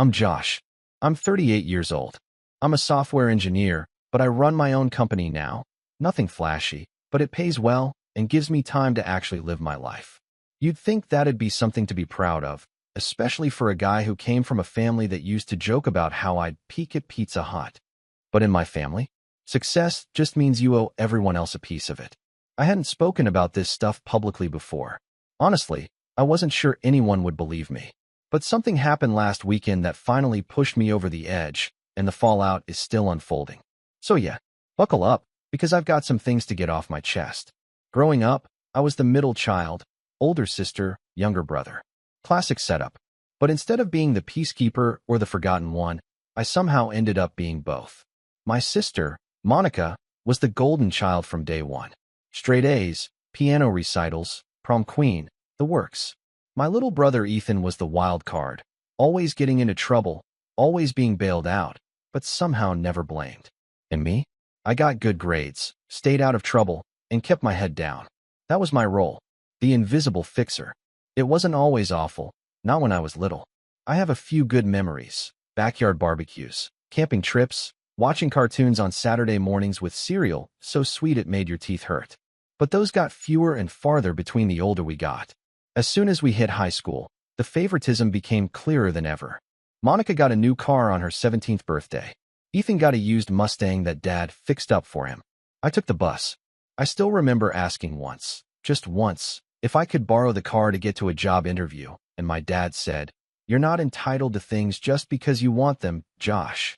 I'm Josh. I'm 38 years old. I'm a software engineer, but I run my own company now. Nothing flashy, but it pays well and gives me time to actually live my life. You'd think that'd be something to be proud of, especially for a guy who came from a family that used to joke about how I'd peak at Pizza Hut. But in my family, success just means you owe everyone else a piece of it. I hadn't spoken about this stuff publicly before. Honestly, I wasn't sure anyone would believe me. But something happened last weekend that finally pushed me over the edge, and the fallout is still unfolding. So yeah, buckle up, because I've got some things to get off my chest. Growing up, I was the middle child, older sister, younger brother. Classic setup. But instead of being the peacekeeper or the forgotten one, I somehow ended up being both. My sister, Monica, was the golden child from day one. Straight A's, piano recitals, prom queen, the works. My little brother Ethan was the wild card, always getting into trouble, always being bailed out, but somehow never blamed. And me? I got good grades, stayed out of trouble, and kept my head down. That was my role, the invisible fixer. It wasn't always awful, not when I was little. I have a few good memories: backyard barbecues, camping trips, watching cartoons on Saturday mornings with cereal so sweet it made your teeth hurt. But those got fewer and farther between the older we got. As soon as we hit high school, the favoritism became clearer than ever. Monica got a new car on her 17th birthday. Ethan got a used Mustang that Dad fixed up for him. I took the bus. I still remember asking once, just once, if I could borrow the car to get to a job interview, and my dad said, "You're not entitled to things just because you want them, Josh."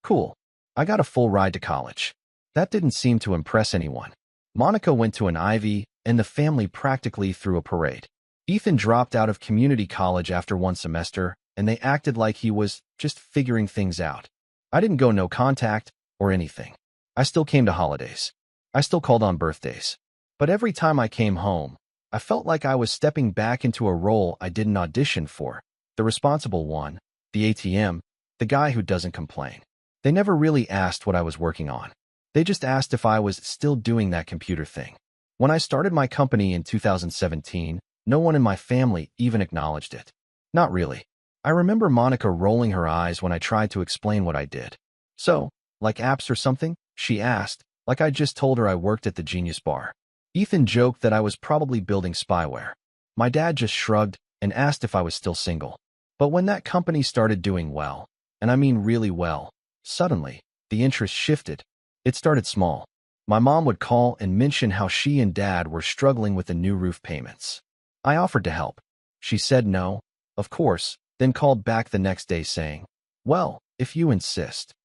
Cool. I got a full ride to college. That didn't seem to impress anyone. Monica went to an Ivy, and the family practically threw a parade. Ethan dropped out of community college after one semester, and they acted like he was just figuring things out. I didn't go no contact or anything. I still came to holidays. I still called on birthdays. But every time I came home, I felt like I was stepping back into a role I didn't audition for. The responsible one, the ATM, the guy who doesn't complain. They never really asked what I was working on. They just asked if I was still doing that computer thing. When I started my company in 2017, no one in my family even acknowledged it. Not really. I remember Monica rolling her eyes when I tried to explain what I did. "So, like apps or something?" she asked, like I just told her I worked at the Genius Bar. Ethan joked that I was probably building spyware. My dad just shrugged and asked if I was still single. But when that company started doing well, and I mean really well, suddenly, the interest shifted. It started small. My mom would call and mention how she and Dad were struggling with the new roof payments. I offered to help. She said no, of course, then called back the next day saying, "Well, if you insist."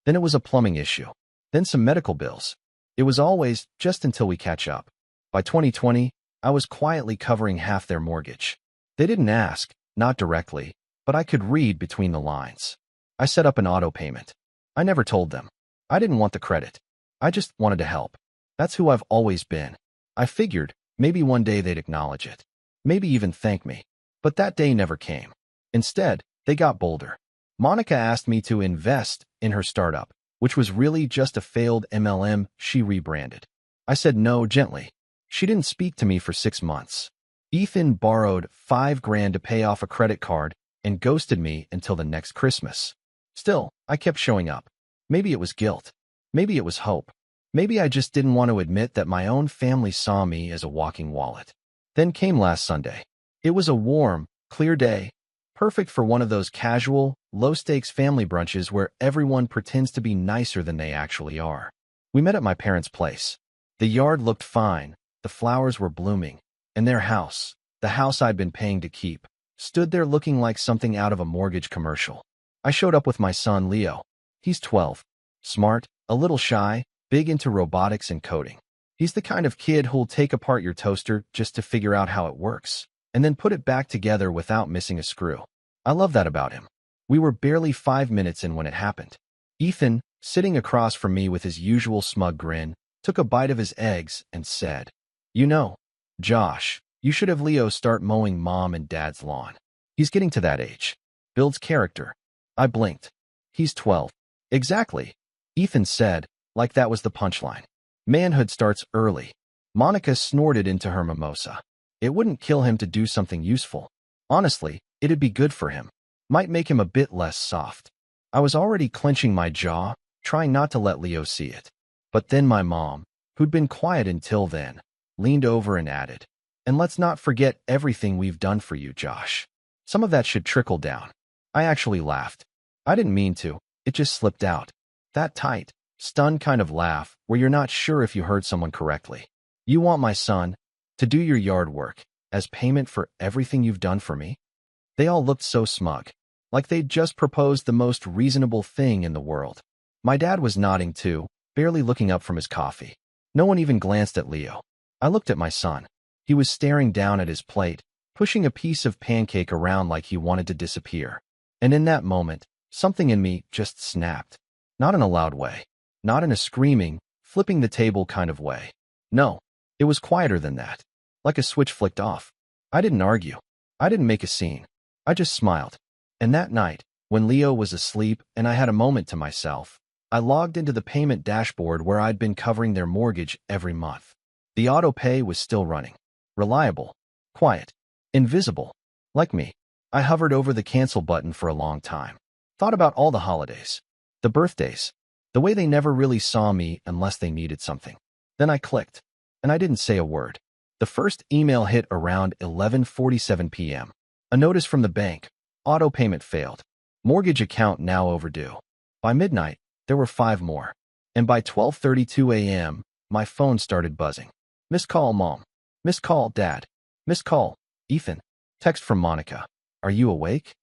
Then it was a plumbing issue. Then some medical bills. It was always just until we catch up. By 2020, I was quietly covering half their mortgage. They didn't ask, not directly, but I could read between the lines. I set up an auto payment. I never told them. I didn't want the credit. I just wanted to help. That's who I've always been. I figured maybe one day they'd acknowledge it. Maybe even thank me. But that day never came. Instead, they got bolder. Monica asked me to invest in her startup, which was really just a failed MLM she rebranded. I said no gently. She didn't speak to me for 6 months. Ethan borrowed $5,000 to pay off a credit card and ghosted me until the next Christmas. Still, I kept showing up. Maybe it was guilt. Maybe it was hope. Maybe I just didn't want to admit that my own family saw me as a walking wallet. Then came last Sunday. It was a warm, clear day, perfect for one of those casual, low-stakes family brunches where everyone pretends to be nicer than they actually are. We met at my parents' place. The yard looked fine, the flowers were blooming, and their house, the house I'd been paying to keep, stood there looking like something out of a mortgage commercial. I showed up with my son, Leo. He's 12. Smart, a little shy, big into robotics and coding. He's the kind of kid who'll take apart your toaster just to figure out how it works, and then put it back together without missing a screw. I love that about him. We were barely 5 minutes in when it happened. Ethan, sitting across from me with his usual smug grin, took a bite of his eggs and said, "You know, Josh, you should have Leo start mowing Mom and Dad's lawn. He's getting to that age. Builds character." I blinked. "He's 12. Exactly," Ethan said, like that was the punchline. "Manhood starts early." Monica snorted into her mimosa. "It wouldn't kill him to do something useful. Honestly, it'd be good for him." might make him a bit less soft. I was already clenching my jaw, trying not to let Leo see it. But then my mom, who'd been quiet until then, leaned over and added, "And let's not forget everything we've done for you, Josh. Some of that should trickle down." I actually laughed. I didn't mean to. It just slipped out. That tight, stunned kind of laugh where you're not sure if you heard someone correctly. "You want my son to do your yard work as payment for everything you've done for me?" They all looked so smug, like they'd just proposed the most reasonable thing in the world. My dad was nodding too, barely looking up from his coffee. No one even glanced at Leo. I looked at my son. He was staring down at his plate, pushing a piece of pancake around like he wanted to disappear. And in that moment, something in me just snapped. Not in a loud way. Not in a screaming, flipping the table kind of way. No, it was quieter than that. Like a switch flicked off. I didn't argue. I didn't make a scene. I just smiled. And that night, when Leo was asleep and I had a moment to myself, I logged into the payment dashboard where I'd been covering their mortgage every month. The auto pay was still running. Reliable. Quiet. Invisible. Like me. I hovered over the cancel button for a long time. Thought about all the holidays. The birthdays. The way they never really saw me unless they needed something. Then I clicked. And I didn't say a word. The first email hit around 11:47 p.m. A notice from the bank. Auto payment failed. Mortgage account now overdue. By midnight, there were 5 more. And by 12:32 a.m., my phone started buzzing. Missed call, Mom. Missed call, Dad. Missed call, Ethan. Text from Monica. Are you awake?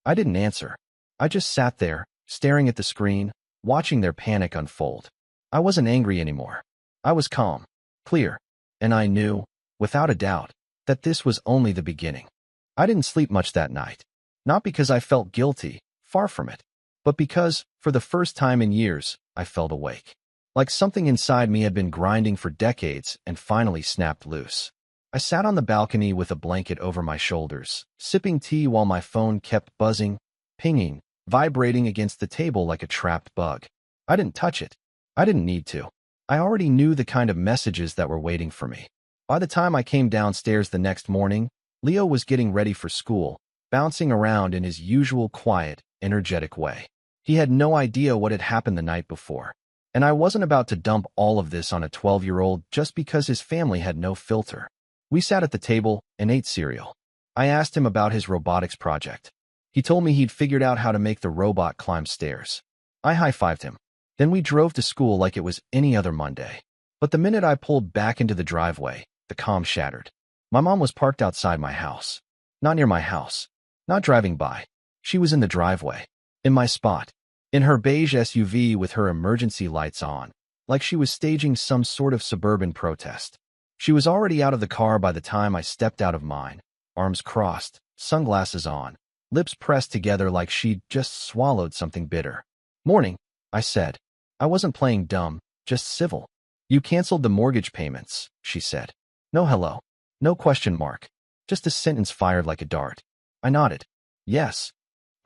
I didn't answer. I just sat there, staring at the screen, watching their panic unfold. I wasn't angry anymore. I was calm, clear, and I knew, without a doubt, that this was only the beginning. I didn't sleep much that night. Not because I felt guilty, far from it, but because, for the first time in years, I felt awake. Like something inside me had been grinding for decades and finally snapped loose. I sat on the balcony with a blanket over my shoulders, sipping tea while my phone kept buzzing, pinging, vibrating against the table like a trapped bug. I didn't touch it. I didn't need to. I already knew the kind of messages that were waiting for me. By the time I came downstairs the next morning, Leo was getting ready for school, bouncing around in his usual quiet, energetic way. He had no idea what had happened the night before. And I wasn't about to dump all of this on a 12-year-old just because his family had no filter. We sat at the table and ate cereal. I asked him about his robotics project. He told me he'd figured out how to make the robot climb stairs. I high-fived him. Then we drove to school like it was any other Monday. But the minute I pulled back into the driveway, the calm shattered. My mom was parked outside my house. Not near my house. Not driving by. She was in the driveway. In my spot. In her beige SUV with her emergency lights on, like she was staging some sort of suburban protest. She was already out of the car by the time I stepped out of mine, arms crossed, sunglasses on, lips pressed together like she'd just swallowed something bitter. "Morning," I said. I wasn't playing dumb, just civil. "You canceled the mortgage payments," she said. No hello. No question mark. Just a sentence fired like a dart. I nodded. "Yes."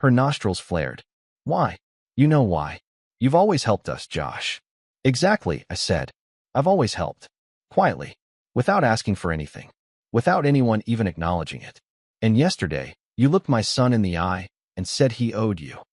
Her nostrils flared. "Why?" "You know why. You've always helped us, Josh." "Exactly," I said. "I've always helped." Quietly. Without asking for anything. Without anyone even acknowledging it. "And yesterday, you looked my son in the eye and said he owed you."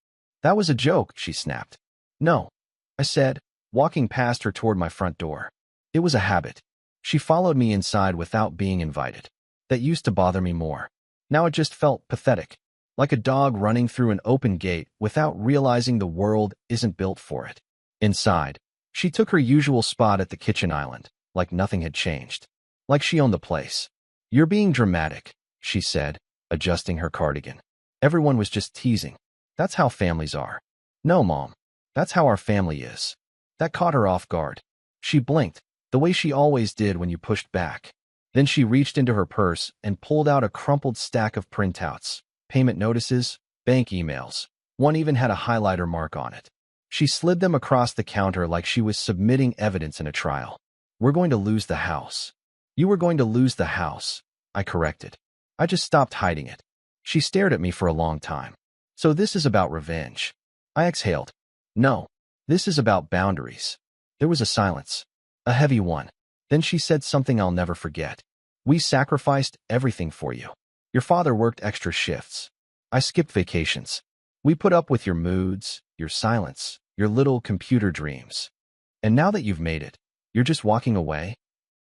"That was a joke," she snapped. "No," I said, walking past her toward my front door. "It was a habit." She followed me inside without being invited. That used to bother me more. Now it just felt pathetic. Like a dog running through an open gate without realizing the world isn't built for it. Inside, she took her usual spot at the kitchen island, like nothing had changed. Like she owned the place. "You're being dramatic," she said, adjusting her cardigan. "Everyone was just teasing. That's how families are." "No, Mom. That's how our family is." That caught her off guard. She blinked, the way she always did when you pushed back. Then she reached into her purse and pulled out a crumpled stack of printouts. Payment notices, bank emails. One even had a highlighter mark on it. She slid them across the counter like she was submitting evidence in a trial. "We're going to lose the house." "You were going to lose the house," I corrected. I just stopped hiding it. She stared at me for a long time. "So this is about revenge." I exhaled. "No, this is about boundaries." There was a silence. A heavy one. Then she said something I'll never forget. "We sacrificed everything for you. Your father worked extra shifts." I skipped vacations. We put up with your moods, your silence, your little computer dreams. And now that you've made it, you're just walking away?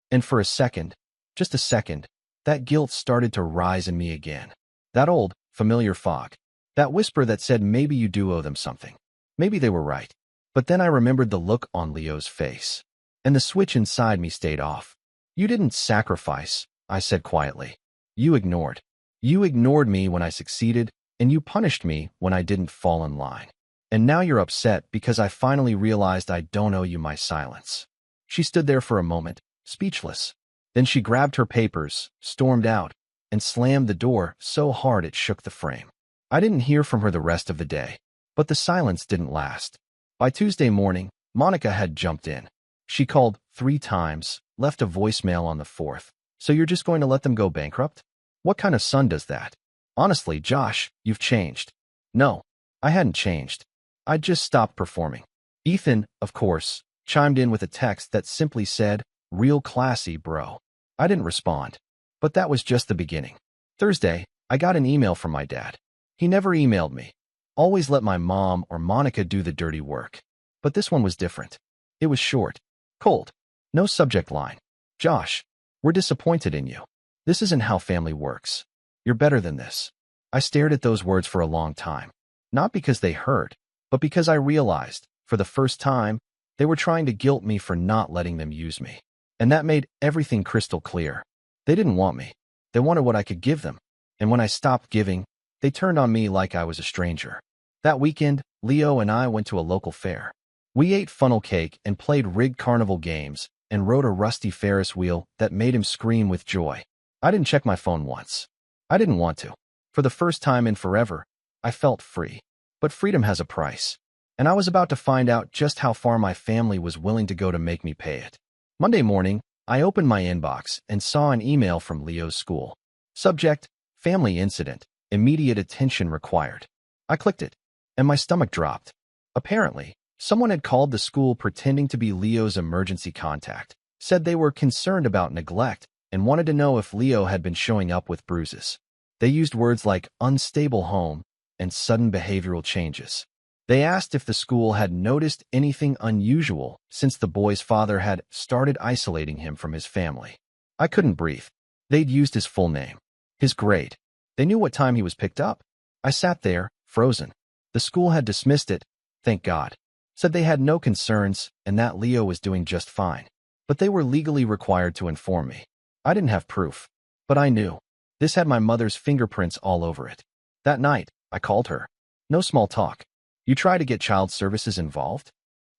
And for a second, just a second, that guilt started to rise in me again. That old, familiar fog. That whisper that said maybe you do owe them something. Maybe they were right. But then I remembered the look on Leo's face. And the switch inside me stayed off. You didn't sacrifice, I said quietly. You ignored. You ignored me when I succeeded, and you punished me when I didn't fall in line. And now you're upset because I finally realized I don't owe you my silence. She stood there for a moment, speechless. Then she grabbed her papers, stormed out, and slammed the door so hard it shook the frame. I didn't hear from her the rest of the day, but the silence didn't last. By Tuesday morning, Monica had jumped in. She called 3 times, left a voicemail on the 4th. So you're just going to let them go bankrupt? What kind of son does that? Honestly, Josh, you've changed. No, I hadn't changed. I'd just stopped performing. Ethan, of course, chimed in with a text that simply said, "Real classy, bro." I didn't respond. But that was just the beginning. Thursday, I got an email from my dad. He never emailed me. Always let my mom or Monica do the dirty work. But this one was different. It was short, cold, no subject line. Josh, we're disappointed in you. This isn't how family works. You're better than this. I stared at those words for a long time. Not because they hurt, but because I realized, for the first time, they were trying to guilt me for not letting them use me. And that made everything crystal clear. They didn't want me. They wanted what I could give them. And when I stopped giving, they turned on me like I was a stranger. That weekend, Leo and I went to a local fair. We ate funnel cake and played rigged carnival games and rode a rusty Ferris wheel that made him scream with joy. I didn't check my phone once. I didn't want to. For the first time in forever, I felt free. But freedom has a price. And I was about to find out just how far my family was willing to go to make me pay it. Monday morning, I opened my inbox and saw an email from Leo's school. Subject, family incident, immediate attention required. I clicked it, and my stomach dropped. Apparently, someone had called the school pretending to be Leo's emergency contact, said they were concerned about neglect, and wanted to know if Leo had been showing up with bruises. They used words like unstable home and sudden behavioral changes. They asked if the school had noticed anything unusual since the boy's father had started isolating him from his family. I couldn't breathe. They'd used his full name, his grade. They knew what time he was picked up. I sat there, frozen. The school had dismissed it, thank God. Said they had no concerns and that Leo was doing just fine. But they were legally required to inform me. I didn't have proof, but I knew. This had my mother's fingerprints all over it. That night, I called her. No small talk. You try to get child services involved?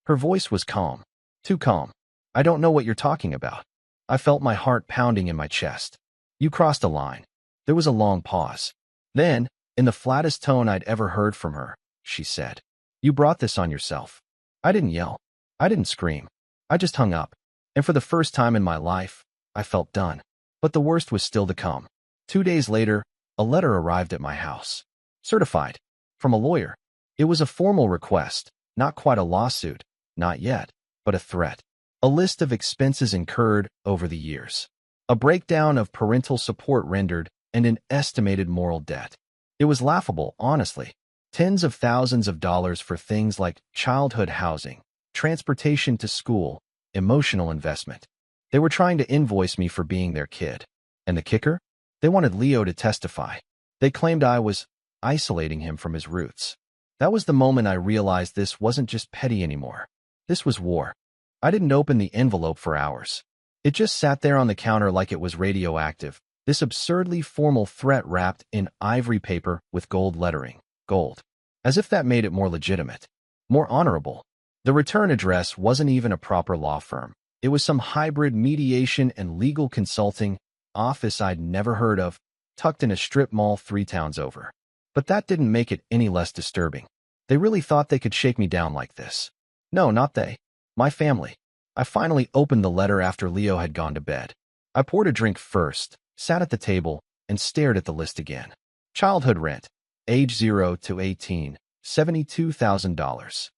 Her voice was calm. Too calm. I don't know what you're talking about. I felt my heart pounding in my chest. You crossed a line. There was a long pause. Then, in the flattest tone I'd ever heard from her, she said, "You brought this on yourself." I didn't yell. I didn't scream. I just hung up. And for the first time in my life, I felt done. But the worst was still to come. 2 days later, a letter arrived at my house. Certified. From a lawyer. It was a formal request, not quite a lawsuit, not yet, but a threat. A list of expenses incurred over the years. A breakdown of parental support rendered and an estimated moral debt. It was laughable, honestly. Tens of thousands of dollars for things like childhood housing, transportation to school, emotional investment. They were trying to invoice me for being their kid. And the kicker? They wanted Leo to testify. They claimed I was isolating him from his roots. That was the moment I realized this wasn't just petty anymore. This was war. I didn't open the envelope for hours. It just sat there on the counter like it was radioactive, this absurdly formal threat wrapped in ivory paper with gold lettering. Gold. As if that made it more legitimate. More honorable. The return address wasn't even a proper law firm. It was some hybrid mediation and legal consulting office I'd never heard of, tucked in a strip mall 3 towns over. But that didn't make it any less disturbing. They really thought they could shake me down like this. No, not they. My family. I finally opened the letter after Leo had gone to bed. I poured a drink first, sat at the table, and stared at the list again. Childhood rent. Age 0 to 18, $72,000.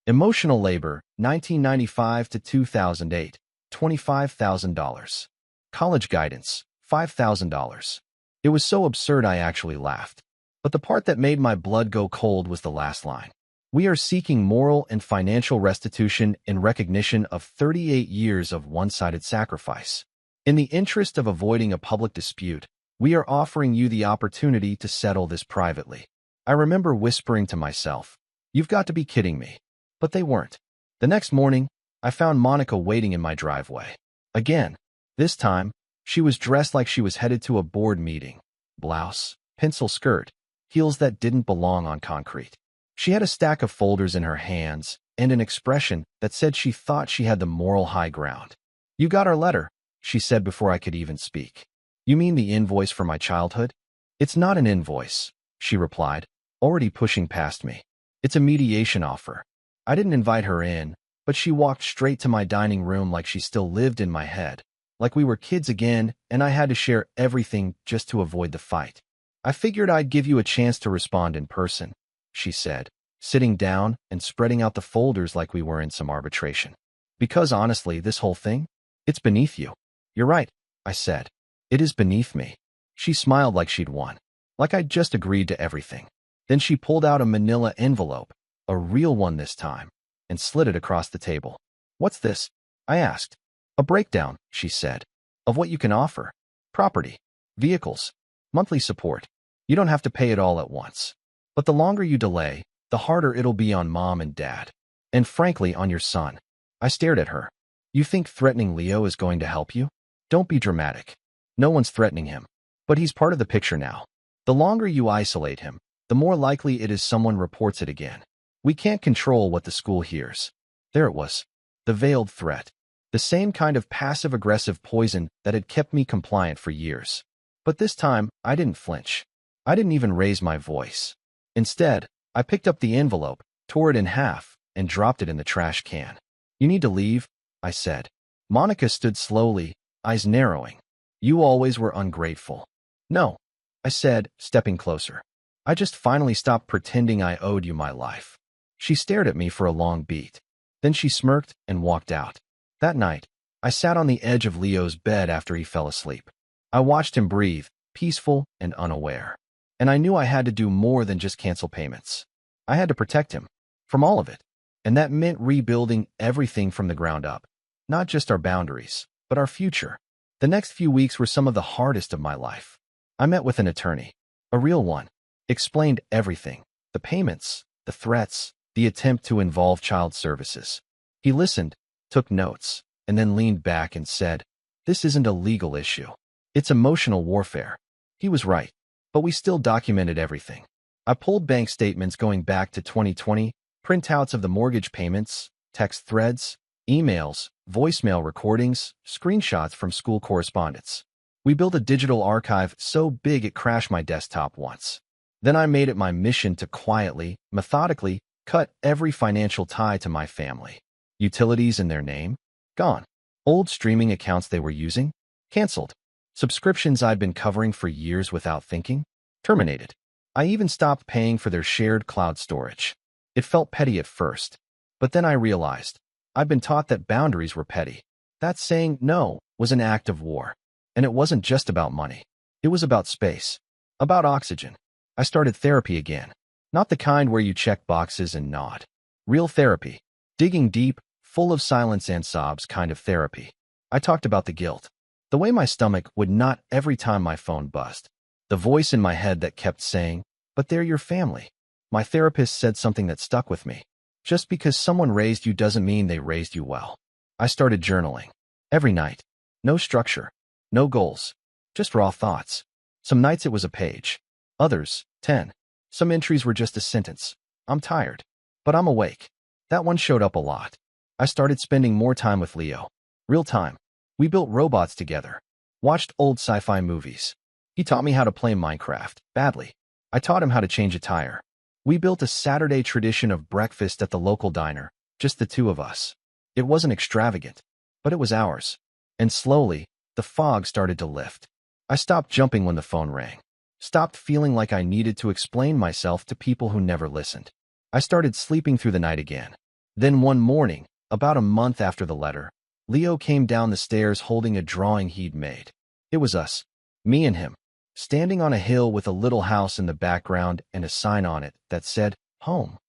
Emotional labor, 1995 to 2008, $25,000. College guidance, $5,000. It was so absurd I actually laughed. But the part that made my blood go cold was the last line. We are seeking moral and financial restitution in recognition of 38 years of one-sided sacrifice. In the interest of avoiding a public dispute, we are offering you the opportunity to settle this privately. I remember whispering to myself, "You've got to be kidding me." But they weren't. The next morning, I found Monica waiting in my driveway. Again. This time, she was dressed like she was headed to a board meeting. Blouse, pencil skirt, heels that didn't belong on concrete. She had a stack of folders in her hands and an expression that said she thought she had the moral high ground. "You got our letter," she said before I could even speak. "You mean the invoice for my childhood?" "It's not an invoice," she replied, already pushing past me. "It's a mediation offer." I didn't invite her in, but she walked straight to my dining room like she still lived in my head, like we were kids again and I had to share everything just to avoid the fight. "I figured I'd give you a chance to respond in person," she said, sitting down and spreading out the folders like we were in some arbitration. "Because honestly, this whole thing, it's beneath you." "You're right," I said. "It is beneath me." She smiled like she'd won, like I'd just agreed to everything. Then she pulled out a manila envelope, a real one this time, and slid it across the table. "What's this?" I asked. "A breakdown," she said, "of what you can offer. Property, vehicles, monthly support. You don't have to pay it all at once. But the longer you delay, the harder it'll be on Mom and Dad. And frankly, on your son." I stared at her. "You think threatening Leo is going to help you? Don't be dramatic. No one's threatening him. But he's part of the picture now. The longer you isolate him, the more likely it is someone reports it again. We can't control what the school hears." There it was. The veiled threat. The same kind of passive-aggressive poison that had kept me compliant for years. But this time, I didn't flinch. I didn't even raise my voice. Instead, I picked up the envelope, tore it in half, and dropped it in the trash can. "You need to leave," I said. Monica stood slowly, eyes narrowing. "You always were ungrateful." "No," I said, stepping closer. "I just finally stopped pretending I owed you my life." She stared at me for a long beat. Then she smirked and walked out. That night, I sat on the edge of Leo's bed after he fell asleep. I watched him breathe, peaceful and unaware. And I knew I had to do more than just cancel payments. I had to protect him. From all of it. And that meant rebuilding everything from the ground up. Not just our boundaries, but our future. The next few weeks were some of the hardest of my life. I met with an attorney. A real one. Explained everything. The payments, the threats, the attempt to involve child services. He listened, took notes, and then leaned back and said, "This isn't a legal issue. It's emotional warfare." He was right, but we still documented everything. I pulled bank statements going back to 2020, printouts of the mortgage payments, text threads, emails, voicemail recordings, screenshots from school correspondence. We built a digital archive so big it crashed my desktop once. Then I made it my mission to quietly, methodically, cut every financial tie to my family. Utilities in their name? Gone. Old streaming accounts they were using? Canceled. Subscriptions I'd been covering for years without thinking? Terminated. I even stopped paying for their shared cloud storage. It felt petty at first, but then I realized I'd been taught that boundaries were petty. That saying no was an act of war. And it wasn't just about money. It was about space. About oxygen. I started therapy again. Not the kind where you check boxes and nod. Real therapy. Digging deep, full of silence and sobs kind of therapy. I talked about the guilt. The way my stomach would knot every time my phone buzzed. The voice in my head that kept saying, "But they're your family." My therapist said something that stuck with me. Just because someone raised you doesn't mean they raised you well. I started journaling. Every night. No structure. No goals. Just raw thoughts. Some nights it was a page. Others, 10. Some entries were just a sentence. "I'm tired. But I'm awake." That one showed up a lot. I started spending more time with Leo. Real time. We built robots together. Watched old sci-fi movies. He taught me how to play Minecraft, badly. I taught him how to change a tire. We built a Saturday tradition of breakfast at the local diner, just the two of us. It wasn't extravagant, but it was ours. And slowly, the fog started to lift. I stopped jumping when the phone rang. Stopped feeling like I needed to explain myself to people who never listened. I started sleeping through the night again. Then one morning, about a month after the letter, Leo came down the stairs holding a drawing he'd made. It was us. Me and him. standing on a hill with a little house in the background and a sign on it that said, home.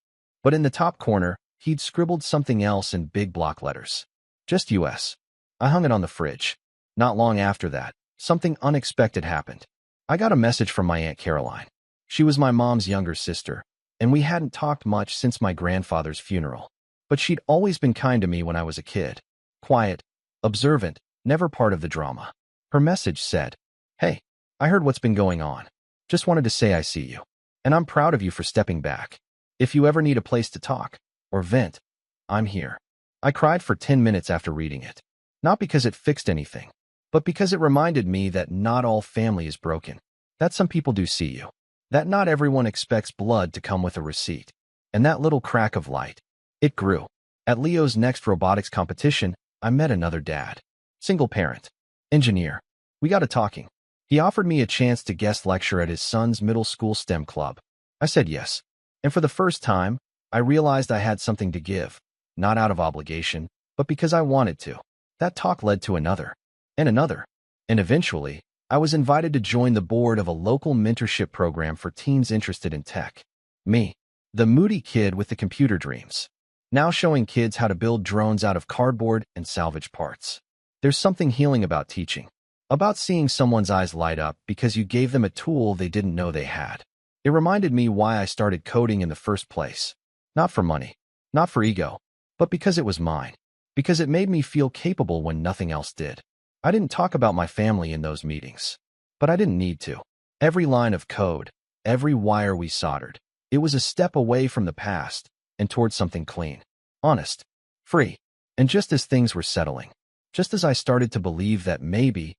But in the top corner, he'd scribbled something else in big block letters. Just US. I hung it on the fridge. Not long after that, something unexpected happened. I got a message from my Aunt Caroline. She was my mom's younger sister, and we hadn't talked much since my grandfather's funeral. But she'd always been kind to me when I was a kid. Quiet, observant, never part of the drama. Her message said, "Hey, I heard what's been going on. Just wanted to say I see you. And I'm proud of you for stepping back. If you ever need a place to talk or vent, I'm here." I cried for 10 minutes after reading it. Not because it fixed anything, but because it reminded me that not all family is broken. That some people do see you. That not everyone expects blood to come with a receipt. And that little crack of light. It grew. At Leo's next robotics competition, I met another dad. Single parent. Engineer. We got to talking. He offered me a chance to guest lecture at his son's middle school STEM club. I said yes. And for the first time, I realized I had something to give. Not out of obligation, but because I wanted to. That talk led to another. And another. And eventually, I was invited to join the board of a local mentorship program for teens interested in tech. Me, the moody kid with the computer dreams. Now showing kids how to build drones out of cardboard and salvage parts. There's something healing about teaching. About seeing someone's eyes light up because you gave them a tool they didn't know they had. It reminded me why I started coding in the first place. Not for money. Not for ego. But because it was mine. Because it made me feel capable when nothing else did. I didn't talk about my family in those meetings. But I didn't need to. Every line of code, every wire we soldered, it was a step away from the past and towards something clean, honest, free. And just as things were settling, just as I started to believe that maybe,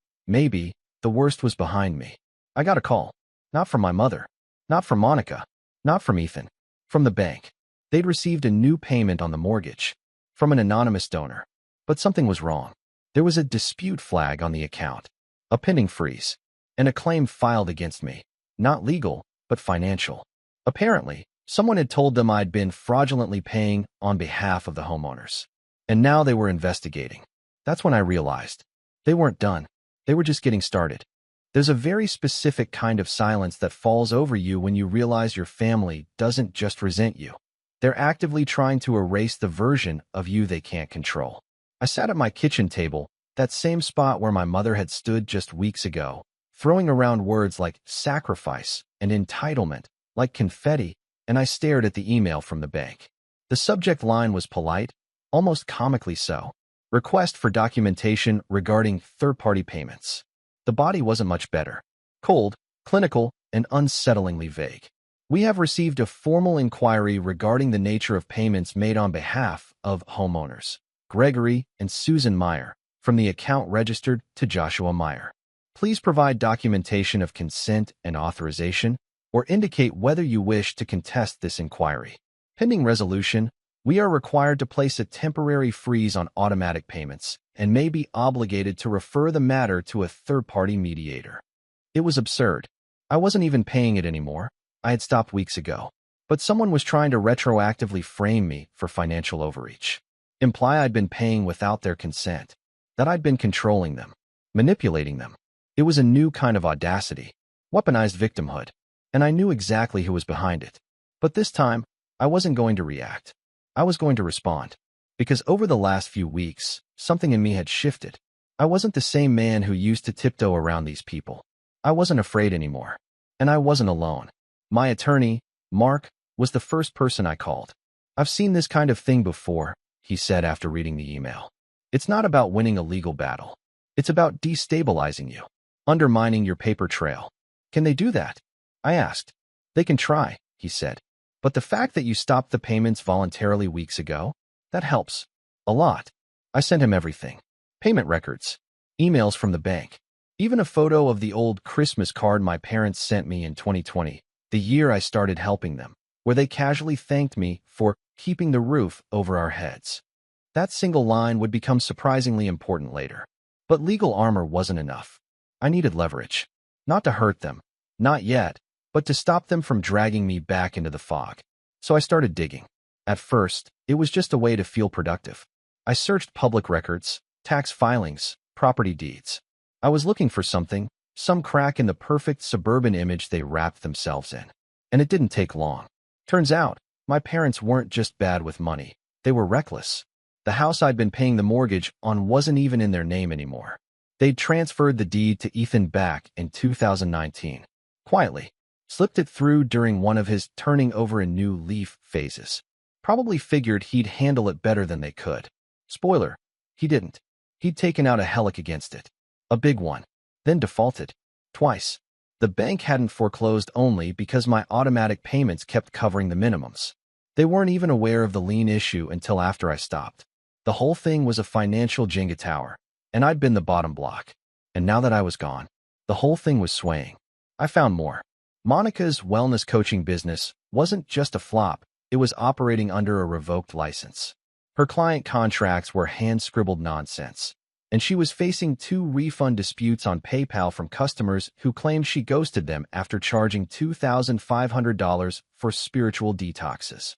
the worst was behind me, I got a call. Not from my mother. Not from Monica. Not from Ethan. From the bank. They'd received a new payment on the mortgage. From an anonymous donor. But something was wrong. There was a dispute flag on the account. A pending freeze. And a claim filed against me. Not legal, but financial. Apparently, someone had told them I'd been fraudulently paying on behalf of the homeowners. And now they were investigating. That's when I realized. They weren't done. They were just getting started. There's a very specific kind of silence that falls over you when you realize your family doesn't just resent you. They're actively trying to erase the version of you they can't control. I sat at my kitchen table, that same spot where my mother had stood just weeks ago, throwing around words like sacrifice and entitlement, like confetti, and I stared at the email from the bank. The subject line was polite, almost comically so. Request for documentation regarding third-party payments. The body wasn't much better. Cold, clinical, and unsettlingly vague. We have received a formal inquiry regarding the nature of payments made on behalf of homeowners, Gregory and Susan Meyer, from the account registered to Joshua Meyer. Please provide documentation of consent and authorization, or indicate whether you wish to contest this inquiry. Pending resolution, we are required to place a temporary freeze on automatic payments and may be obligated to refer the matter to a third-party mediator. It was absurd. I wasn't even paying it anymore. I had stopped weeks ago. But someone was trying to retroactively frame me for financial overreach. Imply I'd been paying without their consent. That I'd been controlling them. Manipulating them. It was a new kind of audacity. Weaponized victimhood. And I knew exactly who was behind it. But this time, I wasn't going to react. I was going to respond. Because over the last few weeks, something in me had shifted. I wasn't the same man who used to tiptoe around these people. I wasn't afraid anymore. And I wasn't alone. My attorney, Mark, was the first person I called. I've seen this kind of thing before, he said after reading the email. It's not about winning a legal battle. It's about destabilizing you. Undermining your paper trail. Can they do that? I asked. They can try, he said. But the fact that you stopped the payments voluntarily weeks ago, that helps. A lot. I sent him everything. Payment records. Emails from the bank. Even a photo of the old Christmas card my parents sent me in 2020, the year I started helping them, where they casually thanked me for keeping the roof over our heads. That single line would become surprisingly important later. But legal armor wasn't enough. I needed leverage. Not to hurt them. Not yet. But to stop them from dragging me back into the fog. So I started digging. At first, it was just a way to feel productive. I searched public records, tax filings, property deeds. I was looking for something, some crack in the perfect suburban image they wrapped themselves in. And it didn't take long. Turns out, my parents weren't just bad with money. They were reckless. The house I'd been paying the mortgage on wasn't even in their name anymore. They'd transferred the deed to Ethan back in 2019. Quietly. Slipped it through during one of his turning over a new leaf phases. Probably figured he'd handle it better than they could. Spoiler, he didn't. He'd taken out a helic against it. A big one. Then defaulted. Twice. The bank hadn't foreclosed only because my automatic payments kept covering the minimums. They weren't even aware of the lien issue until after I stopped. The whole thing was a financial Jenga tower, and I'd been the bottom block. And now that I was gone, the whole thing was swaying. I found more. Monica's wellness coaching business wasn't just a flop, it was operating under a revoked license. Her client contracts were hand-scribbled nonsense, and she was facing 2 refund disputes on PayPal from customers who claimed she ghosted them after charging $2,500 for spiritual detoxes.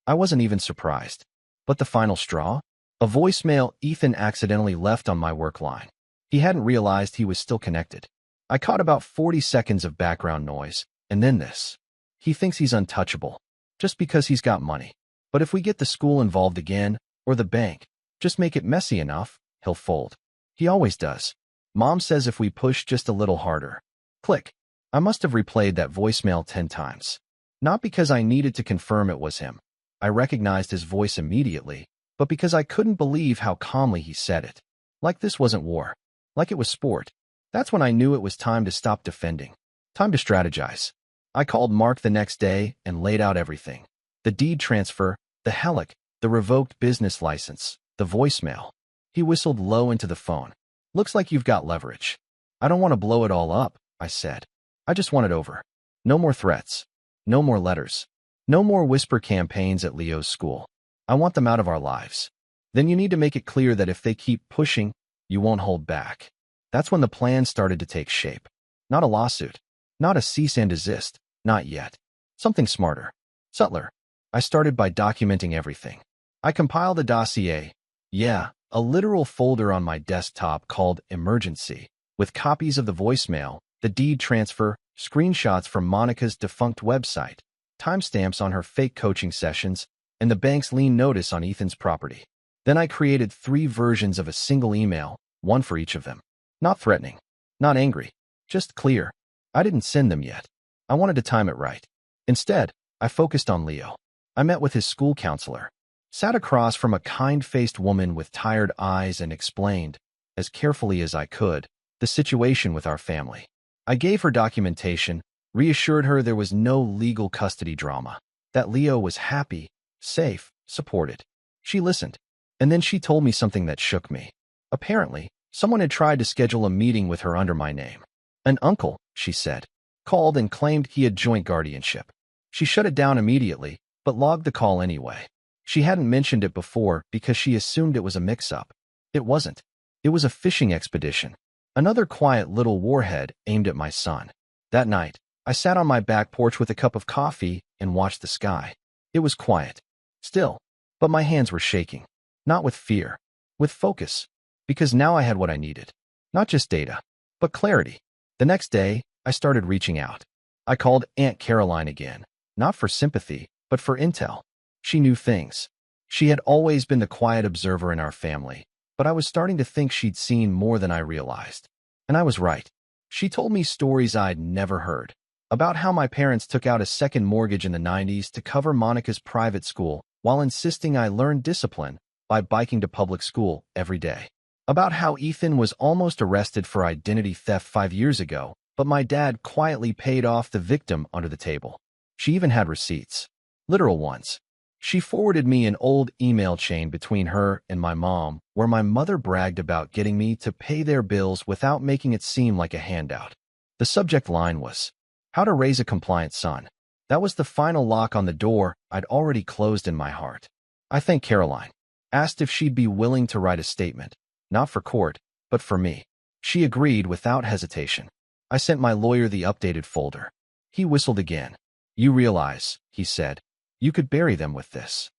I wasn't even surprised. But the final straw? A voicemail Ethan accidentally left on my work line. He hadn't realized he was still connected. I caught about 40 seconds of background noise, and then this. He thinks he's untouchable, just because he's got money. But if we get the school involved again, or the bank, just make it messy enough, he'll fold. He always does. Mom says if we push just a little harder. Click. I must have replayed that voicemail 10 times. Not because I needed to confirm it was him. I recognized his voice immediately, but because I couldn't believe how calmly he said it. Like this wasn't war. Like it was sport. That's when I knew it was time to stop defending. Time to strategize. I called Mark the next day and laid out everything. The deed transfer, the helic, the revoked business license, the voicemail. He whistled low into the phone. Looks like you've got leverage. I don't want to blow it all up, I said. I just want it over. No more threats. No more letters. No more whisper campaigns at Leo's school. I want them out of our lives. Then you need to make it clear that if they keep pushing, you won't hold back. That's when the plan started to take shape. Not a lawsuit. Not a cease and desist. Not yet. Something smarter. Subtler. I started by documenting everything. I compiled a dossier. Yeah, a literal folder on my desktop called Emergency, with copies of the voicemail, the deed transfer, screenshots from Monica's defunct website, timestamps on her fake coaching sessions, and the bank's lien notice on Ethan's property. Then I created 3 versions of a single email, one for each of them. Not threatening. Not angry. Just clear. I didn't send them yet. I wanted to time it right. Instead, I focused on Leo. I met with his school counselor, sat across from a kind-faced woman with tired eyes and explained, as carefully as I could, the situation with our family. I gave her documentation, reassured her there was no legal custody drama, that Leo was happy, safe, supported. She listened, and then she told me something that shook me. Apparently, someone had tried to schedule a meeting with her under my name. An uncle, she said, called and claimed he had joint guardianship. She shut it down immediately, but logged the call anyway. She hadn't mentioned it before because she assumed it was a mix-up. It wasn't. It was a fishing expedition. Another quiet little warhead aimed at my son. That night, I sat on my back porch with a cup of coffee and watched the sky. It was quiet. Still. But my hands were shaking. Not with fear. With focus. Because now I had what I needed. Not just data, but clarity. The next day, I started reaching out. I called Aunt Caroline again. Not for sympathy, but for intel. She knew things. She had always been the quiet observer in our family, but I was starting to think she'd seen more than I realized. And I was right. She told me stories I'd never heard. About how my parents took out a second mortgage in the 90s to cover Monica's private school while insisting I learn discipline by biking to public school every day. About how Ethan was almost arrested for identity theft 5 years ago, but my dad quietly paid off the victim under the table. She even had receipts. Literal ones. She forwarded me an old email chain between her and my mom where my mother bragged about getting me to pay their bills without making it seem like a handout. The subject line was, "How to raise a compliant son." That was the final lock on the door I'd already closed in my heart. I thanked Caroline. Asked if she'd be willing to write a statement. Not for court, but for me. She agreed without hesitation. I sent my lawyer the updated folder. He whistled again. "You realize," he said, "you could bury them with this."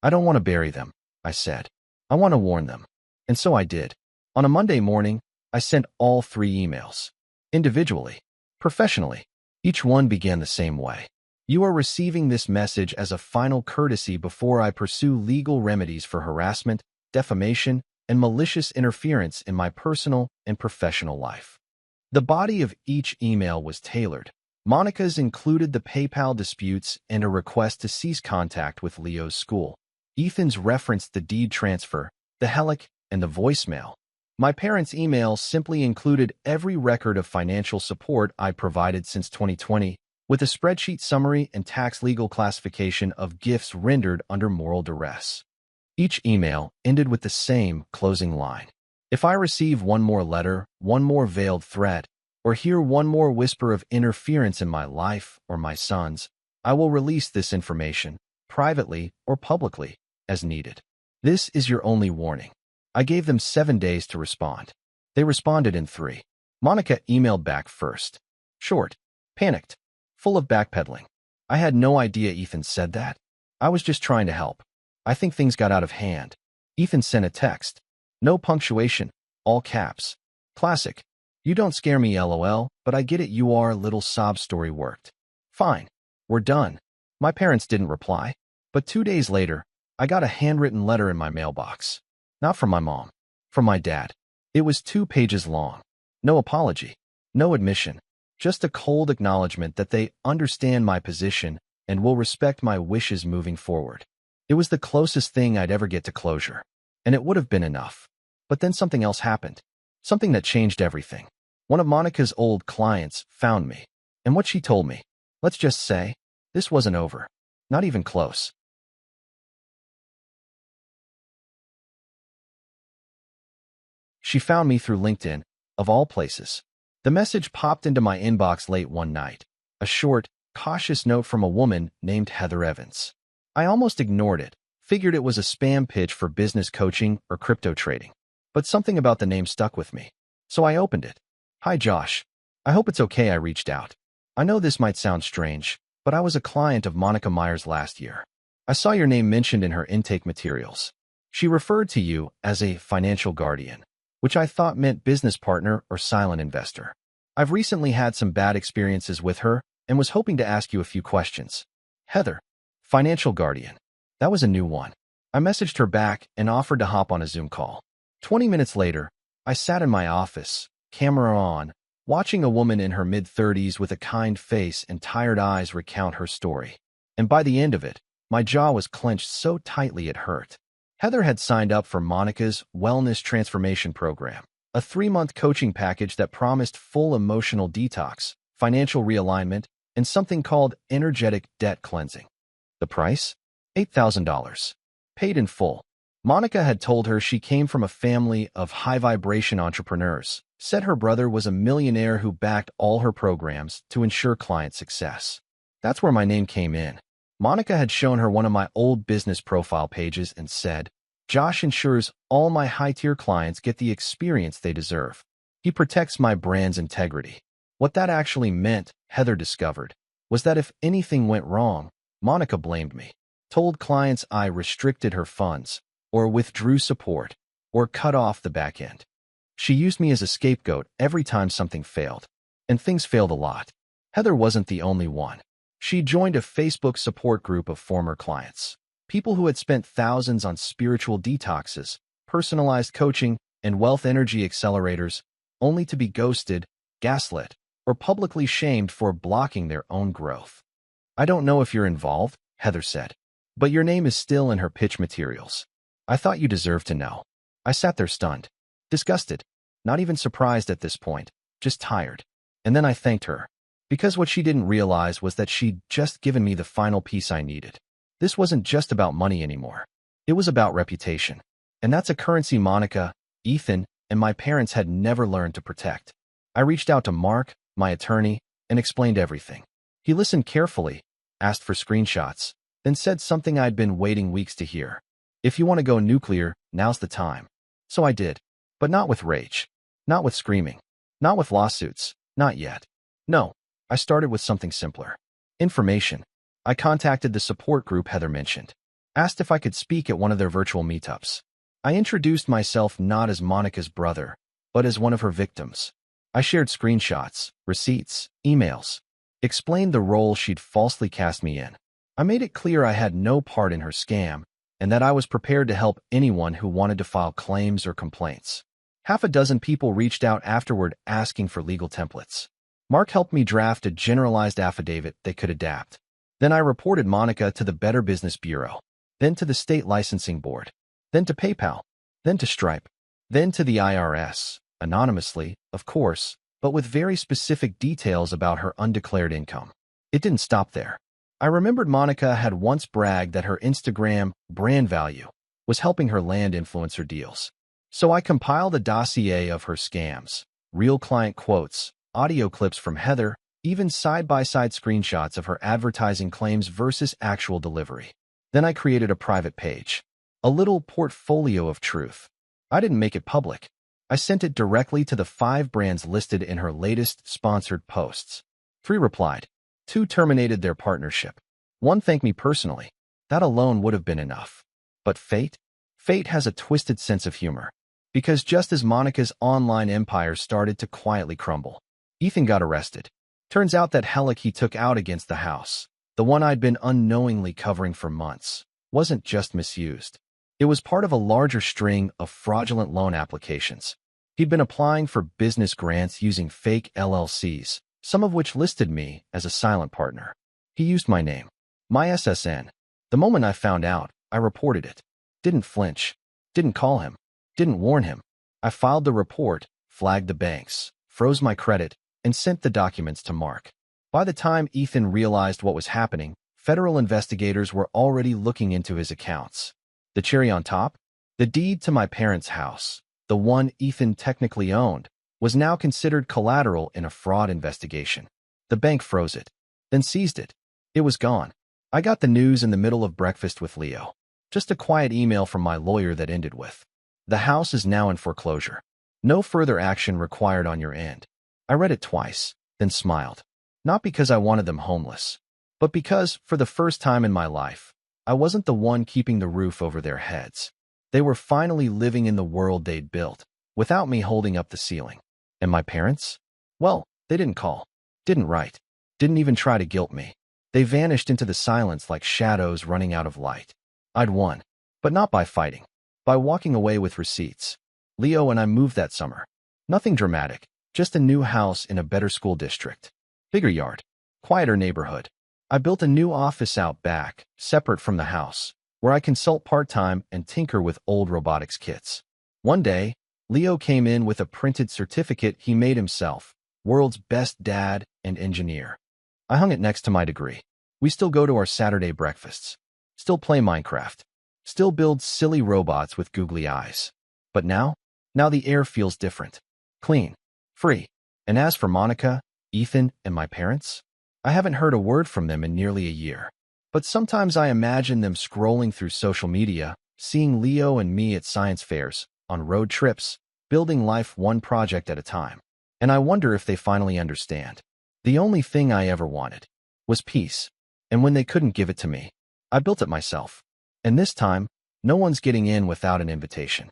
"I don't want to bury them," I said. "I want to warn them." And so I did. On a Monday morning, I sent all 3 emails. Individually, professionally, each one began the same way. You are receiving this message as a final courtesy before I pursue legal remedies for harassment, defamation, and malicious interference in my personal and professional life. The body of each email was tailored. Monica's included the PayPal disputes and a request to cease contact with Leo's school. Ethan's referenced the deed transfer, the helic, and the voicemail. My parents' email simply included every record of financial support I provided since 2020, with a spreadsheet summary and tax legal classification of gifts rendered under moral duress. Each email ended with the same closing line. If I receive one more letter, one more veiled threat, or hear one more whisper of interference in my life or my son's, I will release this information, privately or publicly, as needed. This is your only warning. I gave them 7 days to respond. They responded in 3. Monica emailed back first. Short, panicked, full of backpedaling. I had no idea Ethan said that. I was just trying to help. I think things got out of hand. Ethan sent a text. No punctuation, all caps. Classic. You don't scare me, LOL, but I get it, your little sob story worked. Fine. We're done. My parents didn't reply. But 2 days later, I got a handwritten letter in my mailbox. Not from my mom. From my dad. It was 2 pages long. No apology. No admission. Just a cold acknowledgement that they understand my position and will respect my wishes moving forward. It was the closest thing I'd ever get to closure. And it would have been enough. But then something else happened. Something that changed everything. One of Monica's old clients found me. And what she told me, let's just say, this wasn't over. Not even close. She found me through LinkedIn, of all places. The message popped into my inbox late one night. A short, cautious note from a woman named Heather Evans. I almost ignored it, figured it was a spam pitch for business coaching or crypto trading. But something about the name stuck with me. So I opened it. Hi Josh. I hope it's okay I reached out. I know this might sound strange, but I was a client of Monica Myers last year. I saw your name mentioned in her intake materials. She referred to you as a financial guardian, which I thought meant business partner or silent investor. I've recently had some bad experiences with her and was hoping to ask you a few questions. Heather, financial guardian. That was a new one. I messaged her back and offered to hop on a Zoom call. 20 minutes later, I sat in my office, camera on, watching a woman in her mid-30s with a kind face and tired eyes recount her story. And by the end of it, my jaw was clenched so tightly it hurt. Heather had signed up for Monica's Wellness Transformation Program, a 3-month coaching package that promised full emotional detox, financial realignment, and something called energetic debt cleansing. The price? $8,000. Paid in full. Monica had told her she came from a family of high-vibration entrepreneurs, said her brother was a millionaire who backed all her programs to ensure client success. That's where my name came in. Monica had shown her one of my old business profile pages and said, Josh ensures all my high-tier clients get the experience they deserve. He protects my brand's integrity. What that actually meant, Heather discovered, was that if anything went wrong, Monica blamed me, told clients I restricted her funds, or withdrew support, or cut off the back end. She used me as a scapegoat every time something failed. And things failed a lot. Heather wasn't the only one. She joined a Facebook support group of former clients, people who had spent thousands on spiritual detoxes, personalized coaching, and wealth energy accelerators, only to be ghosted, gaslit, or publicly shamed for blocking their own growth. I don't know if you're involved, Heather said, but your name is still in her pitch materials. I thought you deserved to know. I sat there stunned, disgusted, not even surprised at this point, just tired. And then I thanked her, because what she didn't realize was that she'd just given me the final piece I needed. This wasn't just about money anymore. It was about reputation. And that's a currency Monica, Ethan, and my parents had never learned to protect. I reached out to Mark, my attorney, and explained everything. He listened carefully, asked for screenshots, then said something I'd been waiting weeks to hear. If you want to go nuclear, now's the time. So I did. But not with rage. Not with screaming. Not with lawsuits. Not yet. No, I started with something simpler. Information. I contacted the support group Heather mentioned. Asked if I could speak at one of their virtual meetups. I introduced myself not as Monica's brother, but as one of her victims. I shared screenshots, receipts, emails, explained the role she'd falsely cast me in. I made it clear I had no part in her scam and that I was prepared to help anyone who wanted to file claims or complaints. Half a dozen people reached out afterward asking for legal templates. Mark helped me draft a generalized affidavit they could adapt. Then I reported Monica to the Better Business Bureau, then to the State Licensing Board, then to PayPal, then to Stripe, then to the IRS, anonymously, of course, but with very specific details about her undeclared income. It didn't stop there. I remembered Monica had once bragged that her Instagram brand value was helping her land influencer deals. So I compiled a dossier of her scams, real client quotes, audio clips from Heather, even side-by-side screenshots of her advertising claims versus actual delivery. Then I created a private page, a little portfolio of truth. I didn't make it public. I sent it directly to the 5 brands listed in her latest sponsored posts. 3 replied. 2 terminated their partnership. 1 thanked me personally. That alone would have been enough. But fate? Fate has a twisted sense of humor. Because just as Monica's online empire started to quietly crumble, Ethan got arrested. Turns out that helic he took out against the house, the one I'd been unknowingly covering for months, wasn't just misused. It was part of a larger string of fraudulent loan applications. He'd been applying for business grants using fake LLCs, some of which listed me as a silent partner. He used my name, my SSN. The moment I found out, I reported it. Didn't flinch. Didn't call him. Didn't warn him. I filed the report, flagged the banks, froze my credit, and sent the documents to Mark. By the time Ethan realized what was happening, federal investigators were already looking into his accounts. The cherry on top? The deed to my parents' house, the one Ethan technically owned, was now considered collateral in a fraud investigation. The bank froze it, then seized it. It was gone. I got the news in the middle of breakfast with Leo. Just a quiet email from my lawyer that ended with, "The house is now in foreclosure. No further action required on your end." I read it twice, then smiled. Not because I wanted them homeless, but because, for the first time in my life, I wasn't the one keeping the roof over their heads. They were finally living in the world they'd built, without me holding up the ceiling. And my parents? Well, they didn't call, didn't write, didn't even try to guilt me. They vanished into the silence like shadows running out of light. I'd won, but not by fighting, by walking away with receipts. Leo and I moved that summer. Nothing dramatic, just a new house in a better school district. Bigger yard, quieter neighborhood. I built a new office out back, separate from the house, where I consult part-time and tinker with old robotics kits. One day, Leo came in with a printed certificate he made himself, world's best dad and engineer. I hung it next to my degree. We still go to our Saturday breakfasts, still play Minecraft, still build silly robots with googly eyes. But now the air feels different. Clean. Free. And as for Monica, Ethan, and my parents, I haven't heard a word from them in nearly a year. But sometimes I imagine them scrolling through social media, seeing Leo and me at science fairs, on road trips, building life one project at a time. And I wonder if they finally understand. The only thing I ever wanted was peace. And when they couldn't give it to me, I built it myself. And this time, no one's getting in without an invitation.